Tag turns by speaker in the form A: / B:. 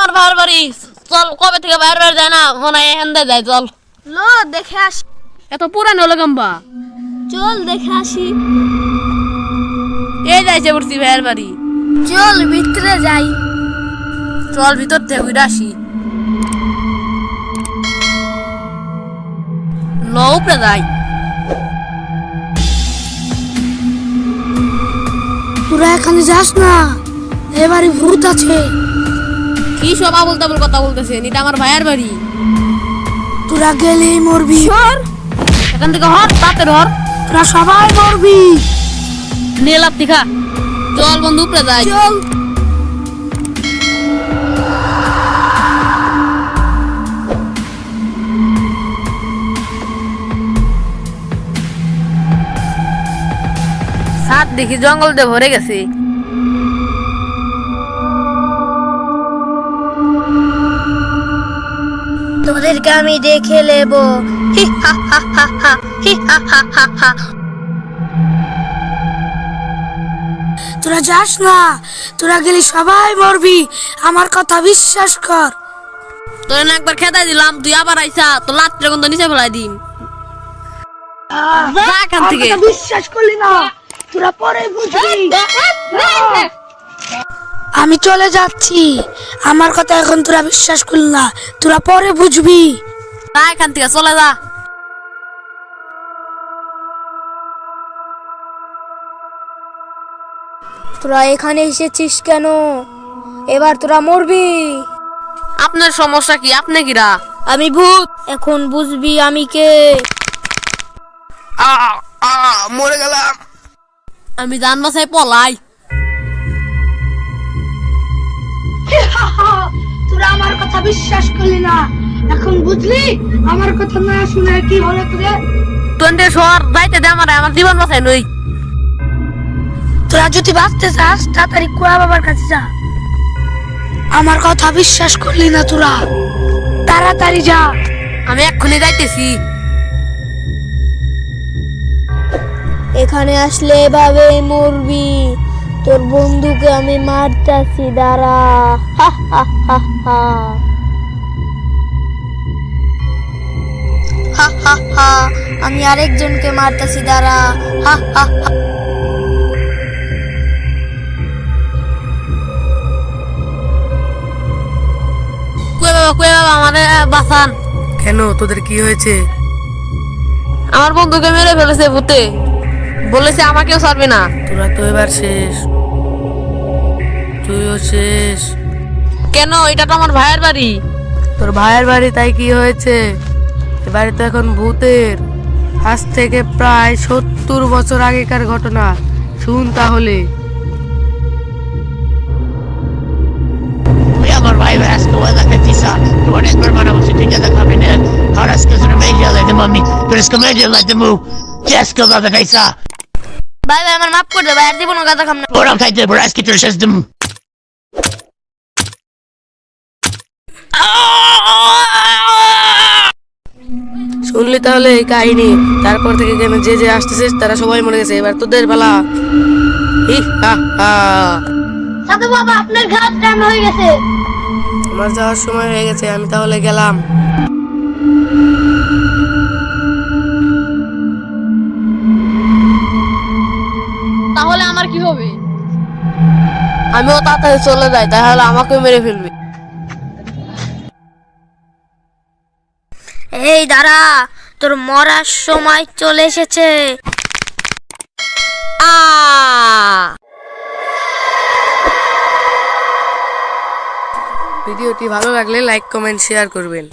A: আমার ভাইয়ের বাড়ি। চল, কবে থেকে বাইরে বাইরে যায় না, মনে হয় এখান দিয়ে যায়। চল
B: লো দেখে আসি।
A: এত পুরানো হলো গম্বা।
B: চল দেখে আসি।
A: এই যাইছে উঠছি ভাইয়ের বাড়ি।
B: চল ভিতরে যাই।
A: চল ভিতর থেকে ঘুরে আসি। ল উপরে যাই।
B: তোরা এখানে যাস না, এবারে ভূত আছে।
A: কি সব আবল তাবল কথা বলতেছেন? এটা আমার ভাইয়ের বাড়ি।
B: তোরা গেলেই মরবি।
A: এখান থেকে হর, তাতে হর।
B: তোরা সবাই মরবি।
A: নিয়ে লাভ দেখা। চল বন্ধু উপরে যাই।
B: চল।
A: সাত দেখি জঙ্গল দিয়ে ভরে গেছে।
B: তোদেরকে আমি দেখে নেব। হি হা হা হা হা, হি হা হা হা হা। তোরা যাস না, তোরা গেলে সবাই মরবি। আমার কথা বিশ্বাস কর।
A: তোর না একবার খেদাই দিলাম, তুই আবার আইসা তো লাত্রে কোন নিচে ফেলাই দিম। যা এখান থেকে।
B: বিশ্বাস করলি না, তোরা পরে বুঝবি। আমি চলে যাচ্ছি, আমার কথা এখন তোরা বিশ্বাস করলি না, তোরা পরে বুঝবি।
A: যা এখান থেকে, চলে যা।
B: তোরা এখানে এসেছিস কেন? এবার তোরা মরবি।
A: আপনার সমস্যা কি? আপনি কিরা?
B: আমি ভূত, এখন বুঝবি আমি কে।
A: মরে গেলাম। আমি জান বাসায় পলাই।
B: তোরা আমার কথা বিশ্বাস করলি না, এখন বুঝলি আমার কথা না শুনে কি হলো তোদের।
A: তোদের শহর যাইতে দে, আমার জীবন বাসায় নই।
B: তোরা যদি বাঁচতে চাস তাড়াতাড়ি কুয়া বাবার কাছে যা। আমার কথা বিশ্বাস করলি না তোরা, তাড়াতাড়ি যা।
A: আমি এক্ষুনি যাইতেছি।
B: এখানে আসলে এভাবে মরবি। তোর বন্ধুকে আমি মারতাছি, দাঁড়া। হা হা হা হা হা হা হা। আমি আরেকজনকে মারতাছি, দাঁড়া। হা হা হা।
A: কই বাবা আমারে বাঁচান।
C: কেন, তোদের কি হয়েছে?
A: আমার বন্ধুকে মেরে ফেলেছে ভূতে। বলেছে আমাকেও ছাড়বে না।
C: তোরা তো এবার শেষ, তুইও শেষ।
A: কেন? এটা তো আমার ভাইয়ের বাড়ি।
C: তোর ভাইয়ের বাড়ি, তাই কি হয়েছে? এ বাড়ি তো এখন ভূতের। আজ থেকে প্রায় 70 বছর আগেকার ঘটনা। শুন তাহলে।
D: আমার ভাই আজকে ওই লাগাইছিস তোর একবার মানা বসে ঠিক আছে খাবি না আর আজকে শুনে মেয়ে লাগে মাম্মি তোর আজকে মেয়ে লাগে মু আজকে লাগা খাইছা
B: ভাই ভাই আমার মাফ করে দে ভাই, আর জীবন গাঁজা খাম না।
D: ওরা খাইতে বড় আজকে তোর শেষ দিম
C: শুনলি তাহলে এই কাহিনী? তারপর থেকে কেন যে যে আসতেছিস তারা সবাই মরে গেছে, এবার তোদের বেলা। হি হা হা।
B: সাধু বাবা আপনার ঘাট টাইম হয়ে গেছে।
C: আমার যাওয়ার সময় হয়ে গেছে, আমি তাহলে গেলাম।
A: তাহলে আমার কি হবে? আমিও তাড়াতাড়ি চলে যাই, তাহলে আমাকেও মেরে ফেলবে।
B: এই দাঁড়া, তোর মরার সময় চলে এসেছে।
C: ভিডিওটি ভালো লাগলে লাইক কমেন্ট শেয়ার করবেন।